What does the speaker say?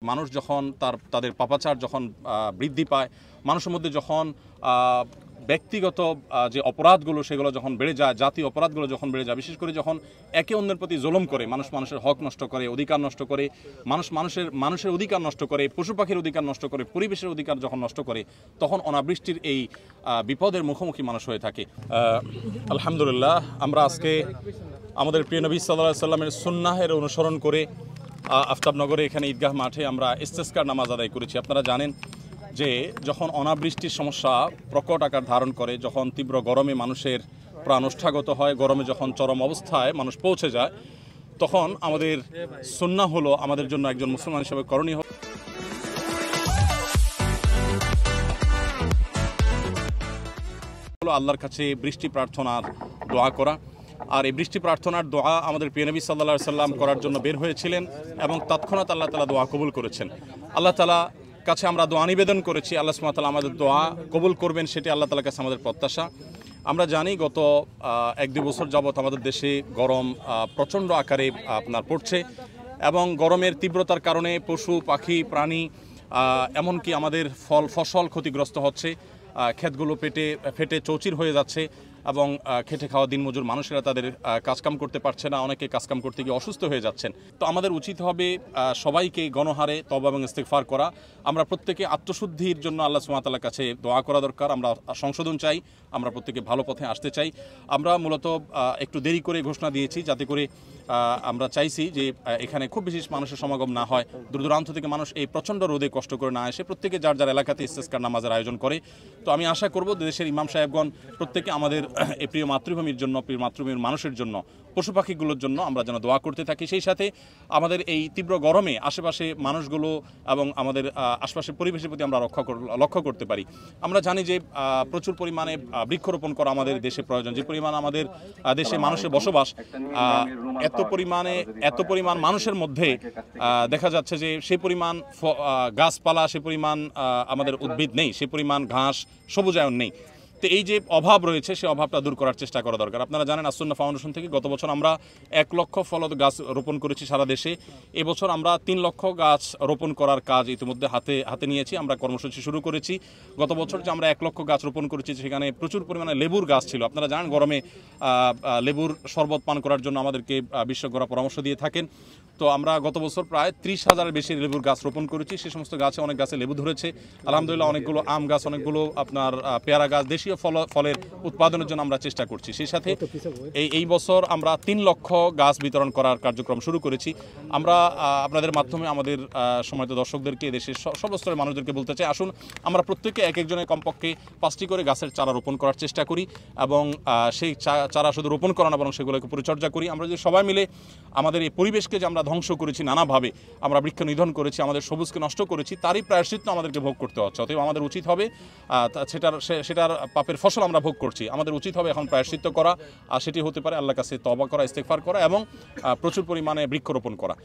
মানুষ যখন তাদের পাপাচার যখন বৃদ্ধি পায়, মানুষের মধ্যে যখন ব্যক্তিগত যে অপরাধগুলো সেগুলো যখন বেড়ে যায়, জাতীয় অপরাধগুলো যখন বেড়ে যায়, বিশেষ করে যখন একে অন্যের প্রতি জুলুম করে, মানুষের হক নষ্ট করে, অধিকার নষ্ট করে, মানুষের অধিকার নষ্ট করে, পশু পাখির অধিকার নষ্ট করে, পরিবেশের অধিকার যখন নষ্ট করে, তখন অনাবৃষ্টির এই বিপদের মুখোমুখি মানুষ হয়ে থাকে। আলহামদুলিল্লাহ, আমরা আজকে আমাদের প্রিয় নবী সাল্লাল্লাহু আলাইহি সাল্লামের সুন্নাহের অনুসরণ করে আফতাবনগরে এখানে ঈদগাহ মাঠে আমরা ইস্তেসকার নামাজ আদায় করেছি। আপনারা জানেন যে যখন অনাবৃষ্টির সমস্যা প্রকট আকার ধারণ করে, যখন তীব্র গরমে মানুষের প্রাণ ওষ্ঠাগত হয়, গরমে যখন চরম অবস্থায় মানুষ পৌঁছে যায়, তখন আমাদের সুন্নাহ হলো আমাদের জন্য একজন মুসলমান হিসেবে করণীয় হলো আল্লাহর কাছে বৃষ্টি প্রার্থনার দোয়া করা। আর এই বৃষ্টি প্রার্থনার দোয়া আমাদের প্রিয় নবী সাল্লাল্লাহু আলাইহি সাল্লাম করার জন্য বের হয়েছিলেন এবং তৎক্ষণাৎ আল্লাহ তাআলা দোয়া কবুল করেছেন। আল্লাহ তাআলা কাছে আমরা দোয়া নিবেদন করেছি, আল্লাহ সুবহানাহু ওয়া তাআলা আমাদের দোয়া কবুল করবেন, সেটি আল্লাহ তাআলার কাছে আমাদের প্রত্যাশা। আমরা জানি গত 1-2 বছর যাবৎ আমাদের দেশে গরম প্রচণ্ড আকারে পড়ছে এবং গরমের তীব্রতার কারণে পশু পাখি প্রাণী এমনকি আমাদের ফসল ক্ষতিগ্রস্ত হচ্ছে, ক্ষেতগুলো ফেটে চৌচির হয়ে যাচ্ছে এবং খেটে খাওয়া দিনমজুর মানুষেরা তাদের কাজকাম করতে পারছে না, অনেকে কাজকাম করতে গিয়ে অসুস্থ হয়ে যাচ্ছেন। তো আমাদের উচিত হবে সবাইকে গণহারে তওবা এবং ইস্তিগফার করা। আমরা প্রত্যেকে আত্মশুদ্ধির জন্য আল্লাহ সুবহানাহু ওয়া তাআলার কাছে দোয়া করা দরকার। আমরা সংশোধন চাই, আমরা প্রত্যেকে ভালো পথে আসতে চাই। আমরা মূলত একটু দেরি করে ঘোষণা দিয়েছি, যাতে করে আমরা চাইছি যে এখানে খুব বেশি মানুষের সমাগম না হয়, দূর দূরান্ত থেকে মানুষ এই প্রচণ্ড রোদে কষ্ট করে না এসে প্রত্যেকে যার যার এলাকাতে ইস্তেসকার নামাজের আয়োজন করে। তো আমি আশা করব দেশের ইমাম সাহেবগণ প্রত্যেকে আমাদের এই প্রিয় মাতৃভূমির জন্য, প্রিয় মাতৃভূমির মানুষের জন্য, পশু পাখিগুলোর জন্য আমরা যেন দোয়া করতে থাকি। সেই সাথে আমাদের এই তীব্র গরমে আশেপাশে মানুষগুলো এবং আমাদের আশপাশের পরিবেশের প্রতি আমরা লক্ষ্য করতে পারি। আমরা জানি যে প্রচুর পরিমাণে বৃক্ষরোপণ করা আমাদের দেশে প্রয়োজন। যে পরিমাণ আমাদের দেশে মানুষের বসবাস, এত পরিমাণ মানুষের মধ্যে দেখা যাচ্ছে যে সেই পরিমাণ গাছপালা, সে পরিমাণ আমাদের উদ্ভিদ নেই, সে পরিমাণ ঘাস সবুজায়ন নেই। তো এই যে অভাব রয়েছে, সেই অভাবটা দূর করার চেষ্টা করা দরকার। আপনারা জানেন আসুন্নাহ ফাউন্ডেশন থেকে গত বছর আমরা 1 লক্ষ ফলদ গাছ রোপণ করেছি সারা দেশে। এবছর আমরা 3 লক্ষ গাছ রোপণ করার কাজ ইতিমধ্যে হাতে নিয়েছি, আমরা কর্মসূচি শুরু করেছি। গত বছর যে আমরা 1 লক্ষ গাছ রোপণ করেছি, সেখানে প্রচুর পরিমাণে লেবুর গাছ ছিল। আপনারা জানেন গরমে লেবুর শরবত পান করার জন্য আমাদেরকে বিশেষজ্ঞরা পরামর্শ দিয়ে থাকেন। তো আমরা গত বছর প্রায় 30,000-এর বেশি লেবুর গাছ রোপণ করেছি। সেই সমস্ত গাছে অনেক গাছে লেবু ধরেছে আলহামদুলিল্লাহ, অনেকগুলো আম গাছ, অনেকগুলো পেয়ারা গাছ, দেশীয় ফলের উৎপাদনের জন্য আমরা চেষ্টা করছি। সেই সাথে এই বছর আমরা 3 লক্ষ গাছ বিতরণ করার কার্যক্রম শুরু করেছি। আমরা আপনাদের মাধ্যমে আমাদের সম্মানিত দর্শকদেরকে, দেশের সর্বস্তরের মানুষদেরকে বলতে চাই, আসুন আমরা প্রত্যেকে এক একজনের কমপক্ষে 5টি করে গাছের চারা রোপণ করার চেষ্টা করি এবং সেই চারা শুধু রোপণ করা না, বরং সেগুলোকে পরিচর্যা করি। আমরা যদি সবাই মিলে আমাদের এই পরিবেশকে যে আমরা ধ্বংস করেছি, নানাভাবে আমরা বৃক্ষ নিধন করেছি, আমাদের সবুজকে নষ্ট করেছি, তারই প্রায়শ্চিত্ত আমাদেরকে ভোগ করতে হচ্ছে। অতএব আমাদের উচিত হবে, সেটার পাপের ফসল আমরা ভোগ করছি, আমাদের উচিত হবে এখন প্রায়শ্চিত্ত করা। আর সেটি হতে পারে আল্লাহর কাছে তওবা করা, ইস্তেগফার করা এবং প্রচুর পরিমাণে বৃক্ষরোপণ করা।